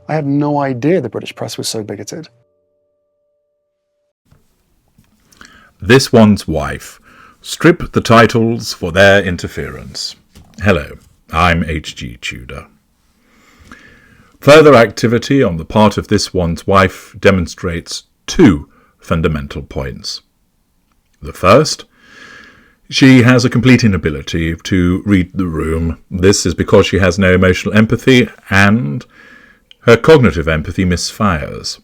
I had no idea the British press was so bigoted. This One's Wife. Strip the titles for their interference. Hello, I'm H.G. Tudor. Further activity on the part of This One's Wife demonstrates two fundamental points. The first, she has a complete inability to read the room. This is because she has no emotional empathy and her cognitive empathy misfires.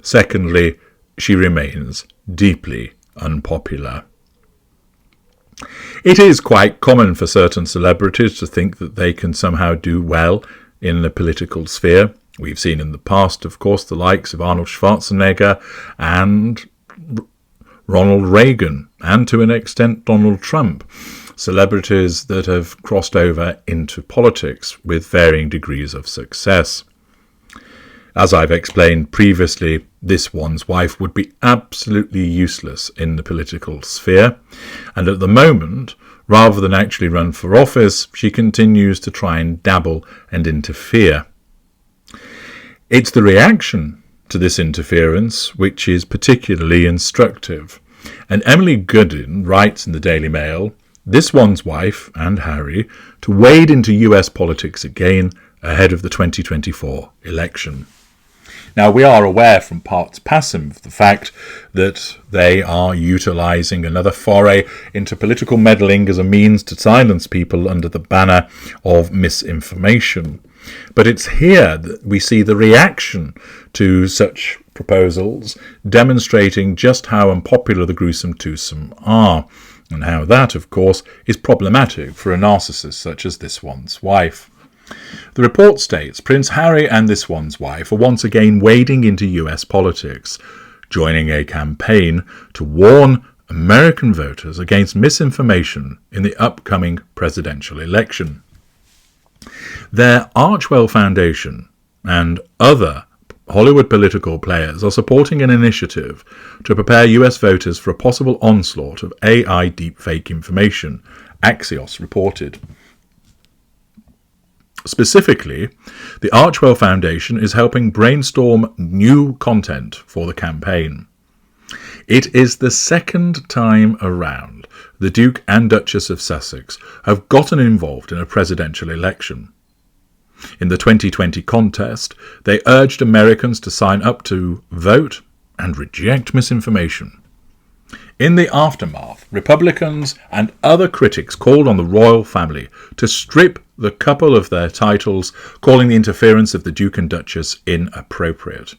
Secondly, she remains deeply unpopular. It is quite common for certain celebrities to think that they can somehow do well in the political sphere. We've seen in the past, of course, the likes of Arnold Schwarzenegger and Ronald Reagan, and to an extent Donald Trump, celebrities that have crossed over into politics with varying degrees of success. As I've explained previously, This One's Wife would be absolutely useless in the political sphere, and at the moment, rather than actually run for office, she continues to try and dabble and interfere. It's the reaction to this interference which is particularly instructive, and Emily Goodin writes in the Daily Mail, This One's Wife and Harry to wade into US politics again ahead of the 2024 election. Now, we are aware from parts passum of the fact that they are utilising another foray into political meddling as a means to silence people under the banner of misinformation. But it's here that we see the reaction to such proposals, demonstrating just how unpopular the gruesome twosome are, and how that, of course, is problematic for a narcissist such as This One's Wife. The report states Prince Harry and This One's Wife are once again wading into US politics, joining a campaign to warn American voters against misinformation in the upcoming presidential election. Their Archewell Foundation and other Hollywood political players are supporting an initiative to prepare US voters for a possible onslaught of AI deepfake information, Axios reported. Specifically, the Archewell Foundation is helping brainstorm new content for the campaign. It is the second time around the Duke and Duchess of Sussex have gotten involved in a presidential election. In the 2020 contest, they urged Americans to sign up to vote and reject misinformation. In the aftermath, Republicans and other critics called on the royal family to strip the couple of their titles, calling the interference of the Duke and Duchess inappropriate.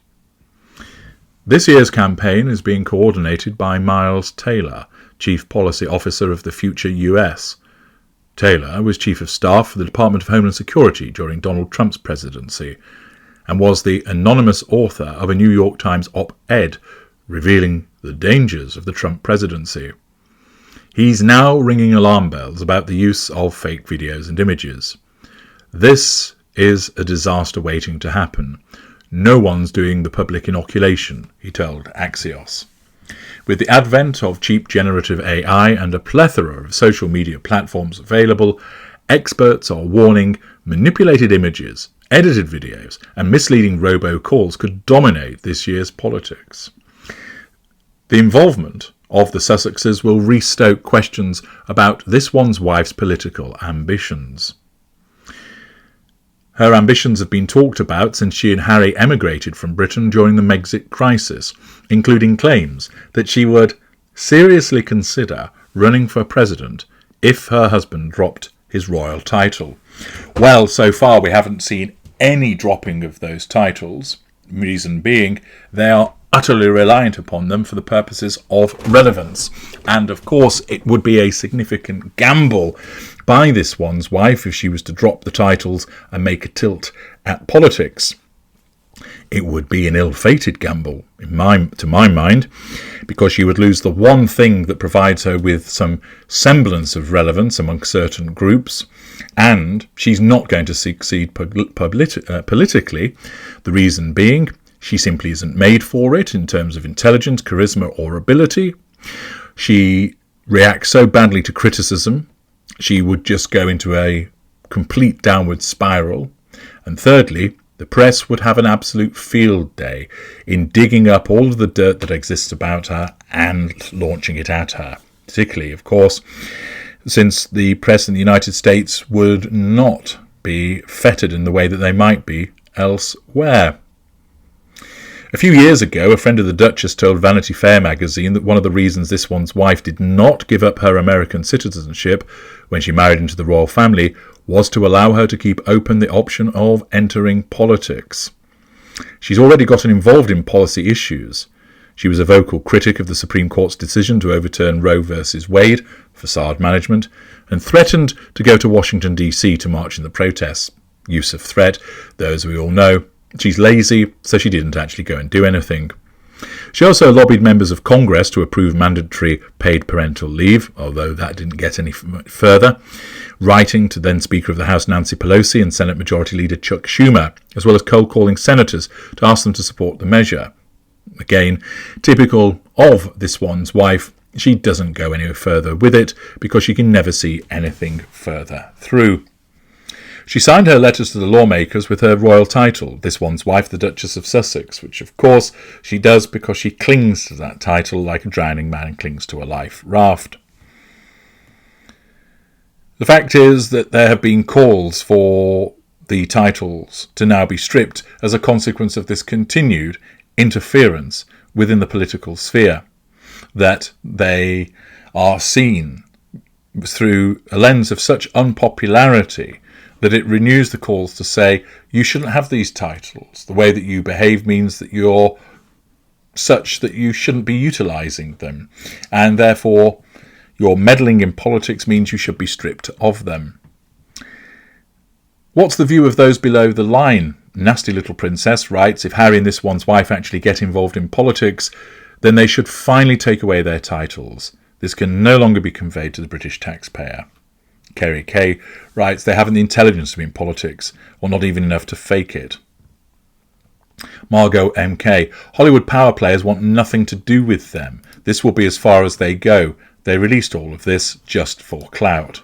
This year's campaign is being coordinated by Miles Taylor, Chief Policy Officer of the Future US. Taylor was Chief of Staff for the Department of Homeland Security during Donald Trump's presidency, and was the anonymous author of a New York Times op-ed revealing the dangers of the Trump presidency. He's now ringing alarm bells about the use of fake videos and images. This is a disaster waiting to happen. No one's doing the public inoculation, he told Axios. With the advent of cheap generative AI and a plethora of social media platforms available, experts are warning manipulated images, edited videos, and misleading robocalls could dominate this year's politics. The involvement of the Sussexes will restoke questions about This One's Wife's political ambitions. Her ambitions have been talked about since she and Harry emigrated from Britain during the Megxit crisis, including claims that she would seriously consider running for president if her husband dropped his royal title. Well, so far we haven't seen any dropping of those titles, reason being they are utterly reliant upon them for the purposes of relevance. And of course it would be a significant gamble by This One's Wife if she was to drop the titles and make a tilt at politics. It would be an ill-fated gamble, to my mind, because she would lose the one thing that provides her with some semblance of relevance among certain groups, and she's not going to succeed politically, the reason being she simply isn't made for it in terms of intelligence, charisma or ability. She reacts so badly to criticism, she would just go into a complete downward spiral. And thirdly, the press would have an absolute field day in digging up all of the dirt that exists about her and launching it at her. Particularly, of course, since the press in the United States would not be fettered in the way that they might be elsewhere. A few years ago, a friend of the Duchess told Vanity Fair magazine that one of the reasons this one's wife did not give up her American citizenship when she married into the royal family was to allow her to keep open the option of entering politics. She's already gotten involved in policy issues. She was a vocal critic of the Supreme Court's decision to overturn Roe versus Wade, facade management, and threatened to go to Washington, D.C. to march in the protests. Use of threat, though, as we all know, she's lazy, so she didn't actually go and do anything. She also lobbied members of Congress to approve mandatory paid parental leave, although that didn't get any further, writing to then Speaker of the House Nancy Pelosi and Senate Majority Leader Chuck Schumer, as well as cold-calling senators to ask them to support the measure. Again, typical of this one's wife, she doesn't go any further with it because she can never see anything further through. She signed her letters to the lawmakers with her royal title, this one's wife, the Duchess of Sussex, which of course she does because she clings to that title like a drowning man clings to a life raft. The fact is that there have been calls for the titles to now be stripped as a consequence of this continued interference within the political sphere, that they are seen through a lens of such unpopularity that it renews the calls to say, you shouldn't have these titles. The way that you behave means that you're such that you shouldn't be utilising them. And therefore, your meddling in politics means you should be stripped of them. What's the view of those below the line? Nasty Little Princess writes, if Harry and this one's wife actually get involved in politics, then they should finally take away their titles. This can no longer be conveyed to the British taxpayer. Kerry Kay writes, they haven't the intelligence to be in politics, or not even enough to fake it. Margot MK, Hollywood power players want nothing to do with them. This will be as far as they go. They released all of this just for clout.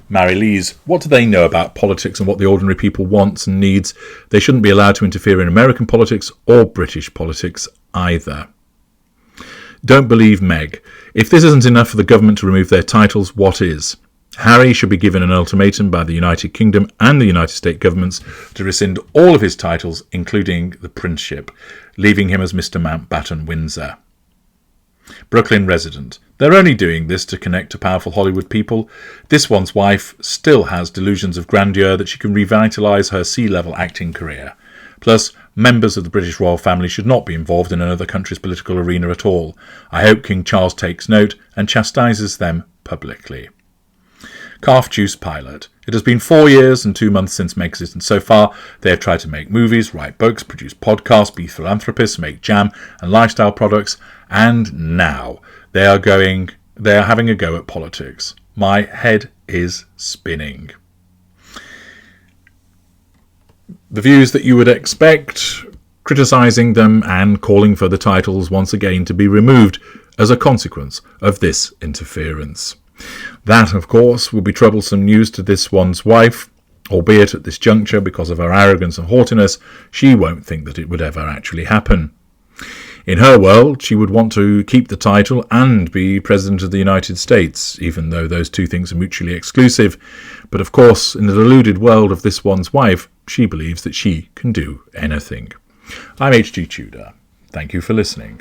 Mary Lees, what do they know about politics and what the ordinary people wants and needs? They shouldn't be allowed to interfere in American politics or British politics either. Don't believe Meg. If this isn't enough for the government to remove their titles, what is? Harry should be given an ultimatum by the United Kingdom and the United States governments to rescind all of his titles, including the princeship, leaving him as Mr. Mountbatten Windsor. Brooklyn resident. They're only doing this to connect to powerful Hollywood people. This one's wife still has delusions of grandeur that she can revitalise her sea-level acting career. Plus, members of the British royal family should not be involved in another country's political arena at all. I hope King Charles takes note and chastises them publicly. Calf Juice Pilot. It has been 4 years and 2 months since Megxit, and so far they have tried to make movies, write books, produce podcasts, be philanthropists, make jam and lifestyle products, and now they are having a go at politics. My head is spinning. The views that you would expect, criticising them and calling for the titles once again to be removed as a consequence of this interference. That, of course, will be troublesome news to this one's wife, albeit at this juncture, because of her arrogance and haughtiness, she won't think that it would ever actually happen. In her world, she would want to keep the title and be President of the United States, even though those two things are mutually exclusive. But of course, in the deluded world of this one's wife, she believes that she can do anything. I'm H.G. Tudor. Thank you for listening.